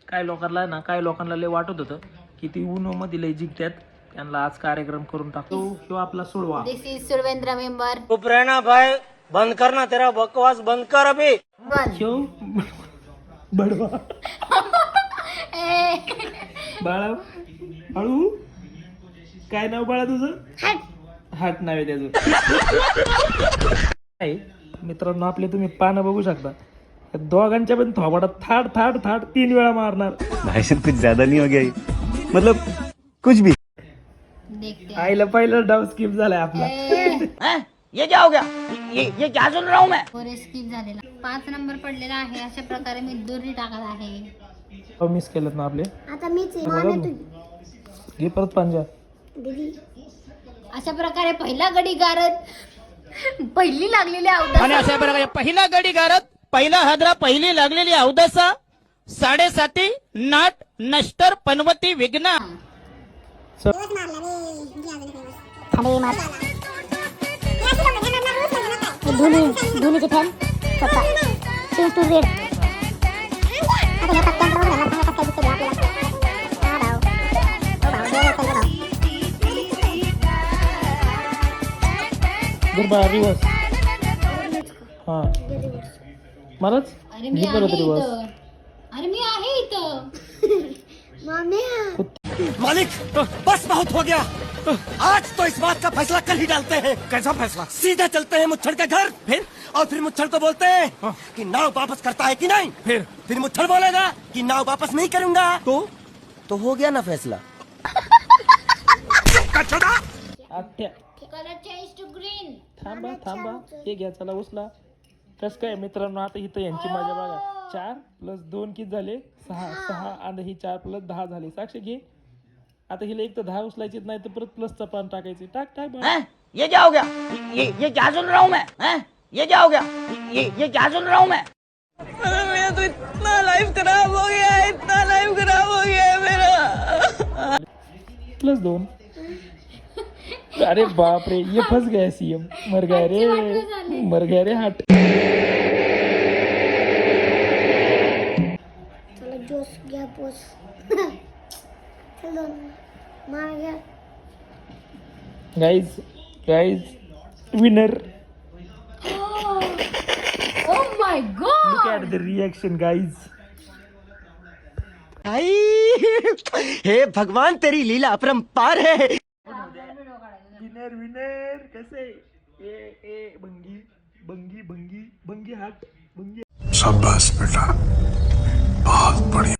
काय लोकांना लय वाटत होतं की ती उनो मध्ये लय जिंकतात, त्यांना आज कार्यक्रम करून टाकतो किंवा आपला सोडवा. दिस इज सुरवेंद्र मेंबर. चुप रहना भाई, बंद करना तेरा बकवास, बंद कर अभी. क्यों बडवा बाळा हळू. काय नाव बाळा तुझं? हाट नाव आहे त्याचं. मित्रांनो आपले तुम्ही पानं बघू शकता, दोघांच्या पण थोबाडात थाट थाट थाट 3 वेळा मारणार. भाई साहब कुछ ज्यादा नहीं हो गया ये? मतलब कुछ भी. आईला पहिला डाव स्किप झालाय आपला. ये क्या हो गया? ये क्या सुन रहा हूँ मैं? स्किप झालेला 5 नंबर पडलेला आहे. अशा प्रकारे मी दोरी टाकत आहे. मिस केलं ना आपले. आता मीच घे परत पंजा. अशा प्रकारे पहिला गडी गारत पहिली लागलेली अवदासा. आणि अशा प्रकारे पहिला गडी गारत, पहिला हादरा, पहिली लागलेली अवदसा, 7.5 नाट नष्टर पनवती विघ्ना. धोनीची fan change to red. Reverse. हा मलाच अरे मी आहे इथं. अरे मी आहे इथं. मालिक बस बहुत हो गया, आज तो इस बात का फैसला कल ही डालते हैं. कैसा फैसला? सीधे चलते हैं मुच्छड़ के घर, फिर और फिर मुच्छड़ को बोलते हैं कि नाव वापस करता है कि नहीं. फिर मुच्छड़ बोलेगा कि नाव वापस नहीं करूंगा. तो हो गया ना फैसला. आत्या कलर चेंज टू ग्रीन. थांबा हे घ्या. चला उचला. कस काय मित्रांनो, आता इथं यांची मजा बघा. 4 + 2 किती झाले? 6 आणि ही 4 + 10 झाले. साक्षी घे. आता हिला एक तर 10 उचलायची नाही तर परत प्लसचा पान टाकायचे. टाक ये क्या हो गया? ये क्या सुन रहा हूँ मैं? ये क्या हो गया? ये क्या सुन रहा हूँ मैं? मेरा तो इतना लाइफ खराब हो गया है, इतना लाइफ खराब हो गया है मेरा. +2. अरे बाप रे, ये फंस गया सीएम. मर गया रे हाट. चला जोश घ्या पोस. चलो मार घ्या. Guys winner. Oh my God! Look at the reaction guys. हे भगवान तेरी लीला अपरंपार है. विनर कैसे? ए बंगी हाट. शाबाश बेटा, बहुत बढ़िया.